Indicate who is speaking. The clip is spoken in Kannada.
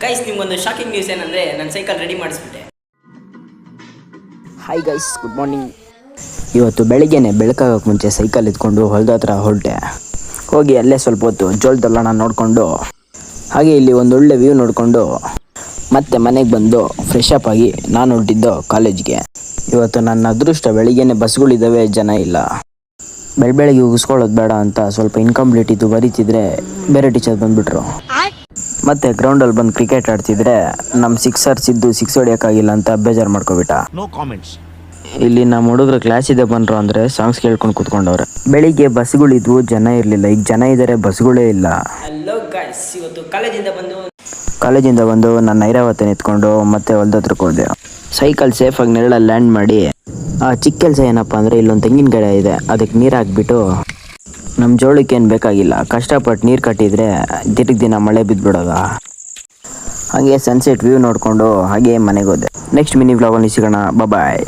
Speaker 1: ಗೈಸ್ ನಿಮ್ಗೊಂದು ಶಾಕಿಂಗ್ ನ್ಯೂಸ್ ಏನಂದರೆ ನಾನು ಸೈಕಲ್ ರೆಡಿ ಮಾಡಿಸ್ಬಿಟ್ಟೆ.
Speaker 2: Hi guys, good morning. ಇವತ್ತು ಬೆಳಿಗ್ಗೆನೆ ಬೆಳಕಾಗಕ್ಕೆ ಮುಂಚೆ ಸೈಕಲ್ ಎತ್ಕೊಂಡು ಹೊಲದ ಹತ್ರ ಹೊರಟೆ. ಹೋಗಿ ಅಲ್ಲೇ ಸ್ವಲ್ಪ ಹೊತ್ತು ಜೋಳದಲ್ಲಣ ನೋಡಿಕೊಂಡು ಹಾಗೆ ಇಲ್ಲಿ ಒಂದೊಳ್ಳೆ ವ್ಯೂ ನೋಡಿಕೊಂಡು ಮತ್ತೆ ಮನೆಗೆ ಬಂದು ಫ್ರೆಶ್ ಅಪ್ ಆಗಿ ನಾನು ಹೊರಟಿದ್ದು ಕಾಲೇಜ್ಗೆ. ಇವತ್ತು ನನ್ನ ಅದೃಷ್ಟ ಬೆಳಿಗ್ಗೆನೆ ಬಸ್ಗಳಿದ್ದಾವೆ, ಜನ ಇಲ್ಲ. ಬೆಳಗ್ಗೆ ಉಗಿಸ್ಕೊಳ್ಳೋದು ಬೇಡ ಅಂತ ಸ್ವಲ್ಪ ಇನ್ಕಂಪ್ಲೀಟ್ ಇದ್ದು ಬರೀತಿದ್ರೆ ಬೇರೆ ಟೀಚರ್ ಬಂದುಬಿಟ್ರು. ಮತ್ತೆ ಗ್ರೌಂಡಲ್ಲಿ ಬಂದು ಕ್ರಿಕೆಟ್ ಆಡ್ತಿದ್ರೆ ನಮ್ಮ ಸಿಕ್ಸರ್ಸ್ ಇದ್ದು ಸಿಕ್ಸ್ ಹೊಡಿಯೋಕ್ಕಾಗಿಲ್ಲ ಅಂತ ಬೇಜಾರು ಮಾಡ್ಕೊಬಿಟ್ಟ.
Speaker 3: No comments.
Speaker 2: ಇಲ್ಲಿ ನಮ್ಮ ಹುಡುಗರು ಕ್ಲಾಸ್ ಇದೆ ಬಂದರು ಅಂದರೆ ಸಾಂಗ್ಸ್ ಕೇಳ್ಕೊಂಡು ಕೂತ್ಕೊಂಡವ್ರೆ. ಬೆಳಿಗ್ಗೆ ಬಸ್ಗಳಿದ್ವು, ಜನ ಇರಲಿಲ್ಲ. ಈಗ ಜನ ಇದ್ದಾರೆ, ಬಸ್ಗಳೇ ಇಲ್ಲ.
Speaker 1: ಹಲೋ ಗೈಸ್, ಇವತ್ತು
Speaker 2: ಕಾಲೇಜಿಂದ ಬಂದು ನಾನು ಐರಾವತನ ಎತ್ಕೊಂಡು ಮತ್ತೆ ಹೊಲ್ದ ಹತ್ರಕ್ಕೆ ಹೋದೆ. ಸೈಕಲ್ ಸೇಫಾಗಿ ನೆರಳಲ್ಲಿ ಲ್ಯಾಂಡ್ ಮಾಡಿ ಆ ಚಿಕ್ಕ ಕೆಲಸ ಏನಪ್ಪ ಅಂದರೆ ಇಲ್ಲೊಂದು ತೆಂಗಿನ ಗಿಡ ಇದೆ, ಅದಕ್ಕೆ ನೀರು ಹಾಕ್ಬಿಟ್ಟು ನಮ್ಮ ಜೋಳಕ್ಕೆ ಏನು ಬೇಕಾಗಿಲ್ಲ, ಕಷ್ಟಪಟ್ಟು ನೀರು ಕಟ್ಟಿದರೆ ತಿರುಗಿ ದಿನ ಮಳೆ ಬಿದ್ದುಬಿಡೋದ. ಹಾಗೆ ಸನ್ಸೆಟ್ ವ್ಯೂ ನೋಡಿಕೊಂಡು ಹಾಗೆ ಮನೆಗೆ ಹೋದೆ. ನೆಕ್ಸ್ಟ್ ಮಿನಿ ವ್ಲಾಗಲ್ಲಿ ಸಿಗೋಣ. ಬಾಯ್.